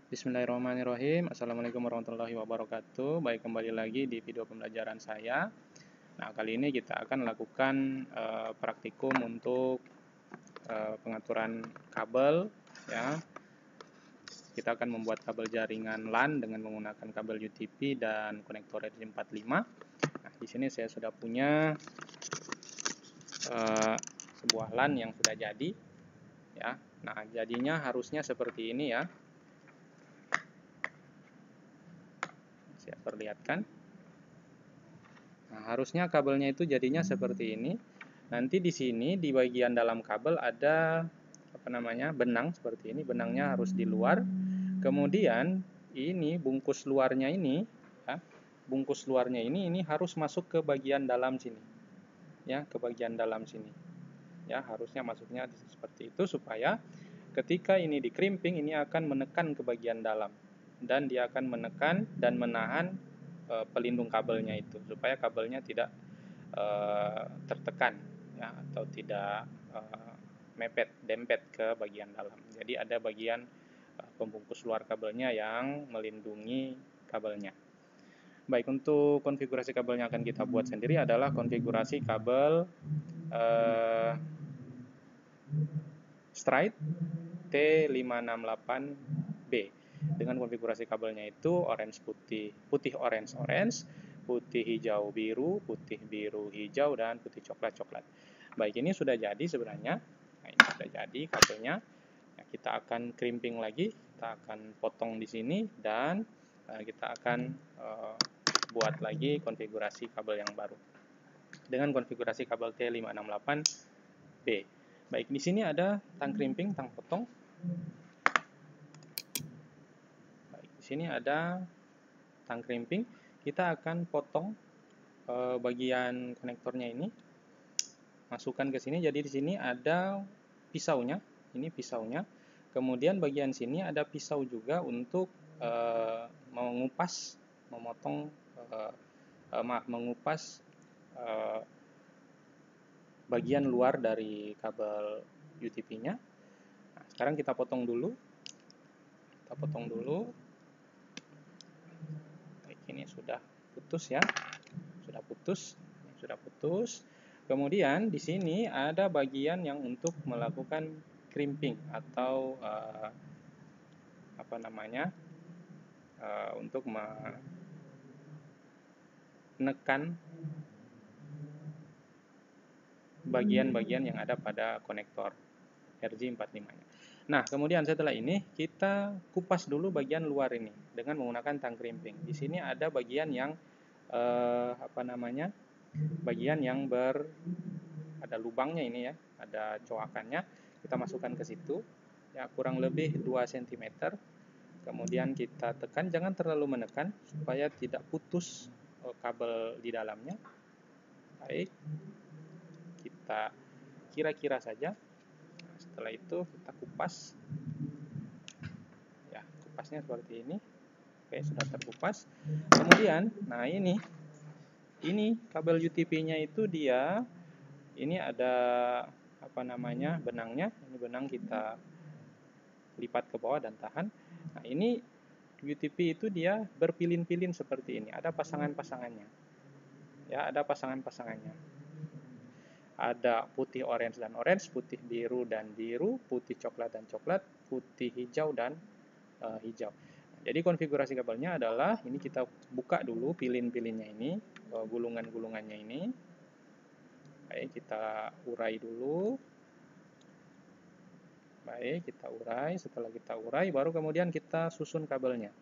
Bismillahirrahmanirrahim. Assalamualaikum warahmatullahi wabarakatuh. Baik, kembali lagi di video pembelajaran saya. Nah, kali ini kita akan lakukan praktikum untuk pengaturan kabel, ya. Kita akan membuat kabel jaringan LAN dengan menggunakan kabel UTP dan konektor RJ45. Nah, di sini saya sudah punya sebuah LAN yang sudah jadi, ya. Nah, jadinya harusnya seperti ini, ya. Saya perlihatkan. Nah, harusnya kabelnya itu jadinya seperti ini. Nanti di sini di bagian dalam kabel ada benang seperti ini. Benangnya harus di luar. Kemudian ini bungkus luarnya ini, ya, bungkus luarnya ini harus masuk ke bagian dalam sini, ya, ke bagian dalam sini. Ya, harusnya masuknya seperti itu supaya ketika ini dikrimping ini akan menekan ke bagian dalam dan dia akan menekan dan menahan pelindung kabelnya itu supaya kabelnya tidak tertekan, ya, atau tidak dempet ke bagian dalam. Jadi ada bagian pembungkus luar kabelnya yang melindungi kabelnya. Baik, untuk konfigurasi kabelnya akan kita buat sendiri adalah konfigurasi kabel straight T568B dengan konfigurasi kabelnya itu orange putih, putih orange, putih hijau biru, putih biru hijau, dan putih coklat coklat. Baik, ini sudah jadi sebenarnya. Nah, ini sudah jadi kabelnya. Nah, kita akan crimping lagi, kita akan potong di sini dan kita akan buat lagi konfigurasi kabel yang baru dengan konfigurasi kabel T568B. Baik, di sini ada tang crimping, tang potong. Baik, di sini ada tang crimping. Kita akan potong bagian konektornya ini. Masukkan ke sini. Jadi di sini ada pisaunya. Ini pisaunya. Kemudian bagian sini ada pisau juga untuk mengupas, mengupas bagian luar dari kabel UTP-nya. Nah, sekarang kita potong dulu. Kita potong dulu. Baik, ini sudah putus, ya. Sudah putus. Sudah putus. Kemudian di sini ada bagian yang untuk melakukan crimping atau untuk menekan bagian-bagian yang ada pada konektor RJ45-nya. Nah, kemudian setelah ini kita kupas dulu bagian luar ini dengan menggunakan tang crimping. Di sini ada bagian yang bagian yang ada lubangnya ini, ya, ada coakannya. Kita masukkan ke situ, ya, kurang lebih 2 cm. Kemudian kita tekan, jangan terlalu menekan supaya tidak putus kabel di dalamnya. Baik, kita kira-kira saja. Nah, setelah itu kita kupas, ya, kupasnya seperti ini. Oke, sudah terkupas. Kemudian, nah, ini kabel UTP-nya itu dia ini ada benangnya. Ini benang kita lipat ke bawah dan tahan. Nah, ini UTP itu dia berpilin-pilin seperti ini. Ada pasangan-pasangannya. Ya, ada pasangan-pasangannya. Ada putih orange dan orange, putih biru dan biru, putih coklat dan coklat, putih hijau dan hijau. Jadi konfigurasi kabelnya adalah ini, kita buka dulu pilin-pilinnya ini, gulungan-gulungannya ini. Baik, kita urai dulu. Baik, kita urai. Setelah kita urai, baru kemudian kita susun kabelnya.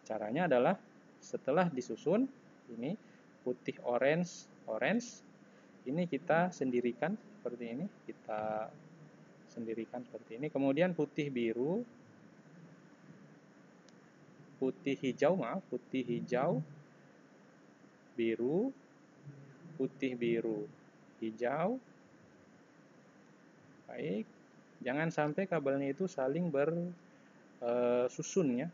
Caranya adalah setelah disusun, ini putih orange, ini kita sendirikan seperti ini. Kita sendirikan seperti ini. Kemudian putih biru, putih hijau, biru, putih biru, hijau. Baik, jangan sampai kabelnya itu saling bersusun, ya,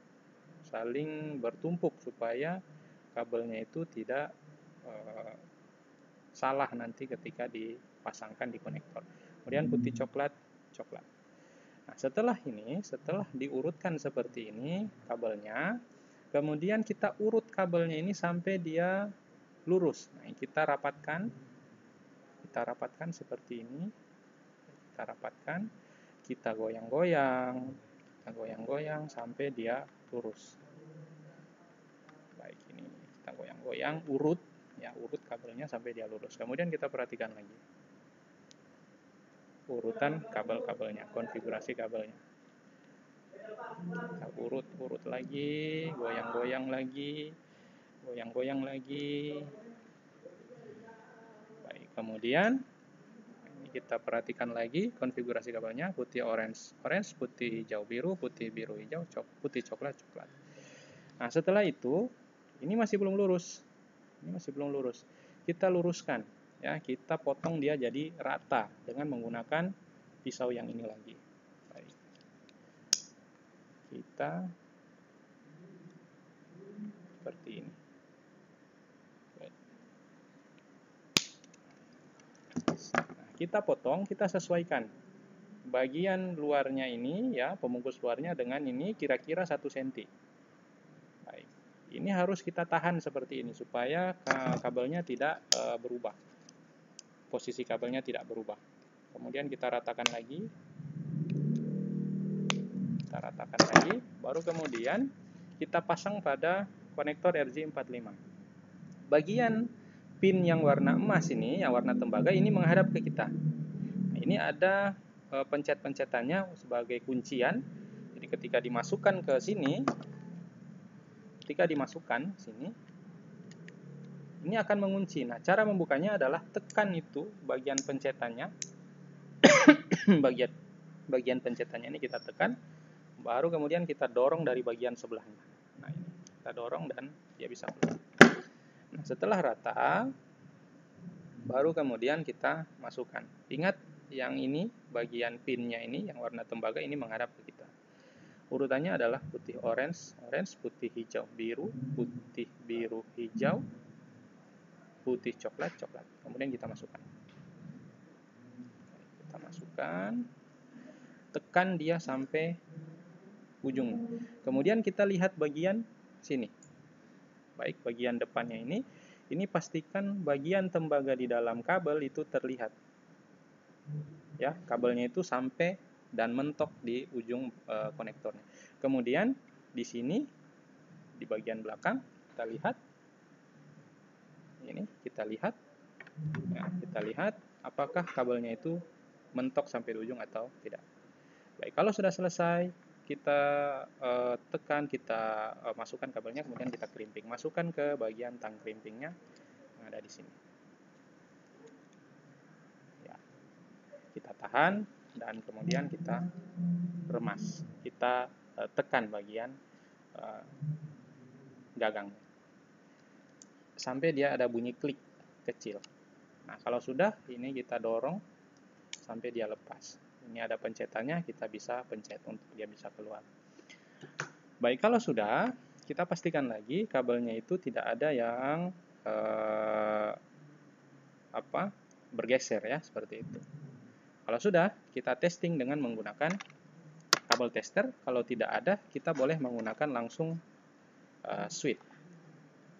saling bertumpuk supaya kabelnya itu tidak salah nanti ketika dipasangkan di konektor. Kemudian putih coklat. Nah, setelah diurutkan seperti ini kabelnya, kemudian kita urut kabelnya ini sampai dia lurus. Nah, kita rapatkan seperti ini. Kita rapatkan, kita goyang-goyang sampai dia lurus. Baik, ini kita goyang-goyang, urut kabelnya sampai dia lurus. Kemudian kita perhatikan lagi urutan kabel-kabelnya, konfigurasi kabelnya. Kita urut lagi, goyang-goyang lagi. Baik, kemudian kita perhatikan lagi konfigurasi kabelnya, putih orange, putih hijau biru, putih biru hijau, putih coklat. Nah, setelah itu ini masih belum lurus. Kita luruskan ya, kita potong dia jadi rata dengan menggunakan pisau yang ini lagi. Baik. Kita seperti ini. Nah, kita potong, kita sesuaikan bagian luarnya ini ya, pembungkus luarnya dengan ini kira-kira 1 cm. Baik. Ini harus kita tahan seperti ini supaya kabelnya tidak berubah. Posisi kabelnya tidak berubah. Kemudian kita ratakan lagi. Baru kemudian kita pasang pada konektor RJ45. Bagian pin yang warna emas ini, yang warna tembaga ini menghadap ke kita. Nah, ini ada pencet-pencetannya sebagai kuncian. Jadi ketika dimasukkan ke sini, ini akan mengunci. Nah, cara membukanya adalah tekan itu bagian pencetannya. bagian pencetannya ini kita tekan, baru kemudian kita dorong dari bagian sebelahnya. Nah, ini kita dorong dan dia bisa keluar. Nah, setelah rata, baru kemudian kita masukkan. Ingat, yang ini bagian pinnya ini yang warna tembaga ini menghadap ke kita. Urutannya adalah putih orange, putih hijau biru, putih biru hijau, putih coklat. Kemudian kita masukkan. Tekan dia sampai ujung. Kemudian kita lihat bagian sini. Baik, bagian depannya ini pastikan bagian tembaga di dalam kabel itu terlihat. Ya, kabelnya itu sampai dan mentok di ujung konektornya. Kemudian di sini di bagian belakang kita lihat. Ini kita lihat. Ya, kita lihat apakah kabelnya itu mentok sampai di ujung atau tidak. Baik, kalau sudah selesai, kita tekan, kita masukkan kabelnya, kemudian kita crimping. Masukkan ke bagian tang crimpingnya yang ada di sini. Ya. Kita tahan dan kemudian kita remas. Kita tekan bagian gagangnya sampai dia ada bunyi klik kecil. Nah, kalau sudah, ini kita dorong sampai dia lepas. Ini ada pencetannya, kita bisa pencet untuk dia bisa keluar. Baik, kalau sudah, kita pastikan lagi kabelnya itu tidak ada yang bergeser ya, seperti itu. Kalau sudah, kita testing dengan menggunakan kabel tester. Kalau tidak ada, kita boleh menggunakan langsung switch.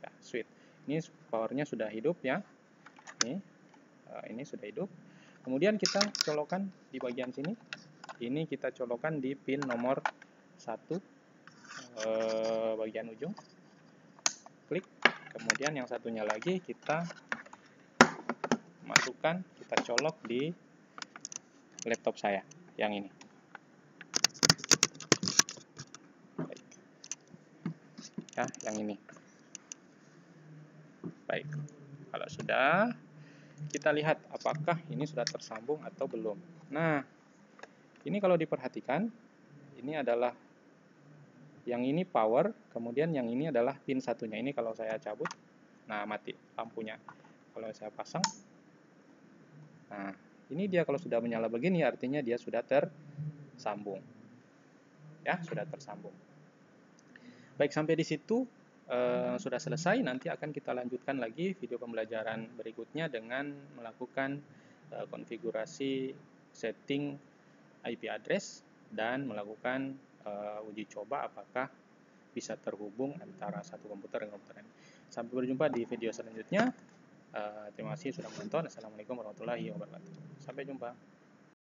Ya, switch. Ini powernya sudah hidup ya. Ini sudah hidup. Kemudian kita colokkan di bagian sini. Ini kita colokkan di pin nomor 1 bagian ujung. Klik. Kemudian yang satunya lagi kita masukkan, kita colok di laptop saya yang ini. Baik. Ya, yang ini. Baik. Kalau sudah, kita lihat apakah ini sudah tersambung atau belum. Nah, ini kalau diperhatikan, ini adalah yang ini power, kemudian yang ini adalah pin satunya. Ini kalau saya cabut, nah mati lampunya. Kalau saya pasang, nah ini dia kalau sudah menyala begini artinya dia sudah tersambung. Ya, sudah tersambung. Baik, sampai di situ sudah selesai. Nanti akan kita lanjutkan lagi video pembelajaran berikutnya dengan melakukan konfigurasi setting IP address dan melakukan uji coba apakah bisa terhubung antara satu komputer dengan komputer lain. Sampai berjumpa di video selanjutnya. Terima kasih sudah menonton. Assalamualaikum warahmatullahi wabarakatuh. Sampai jumpa.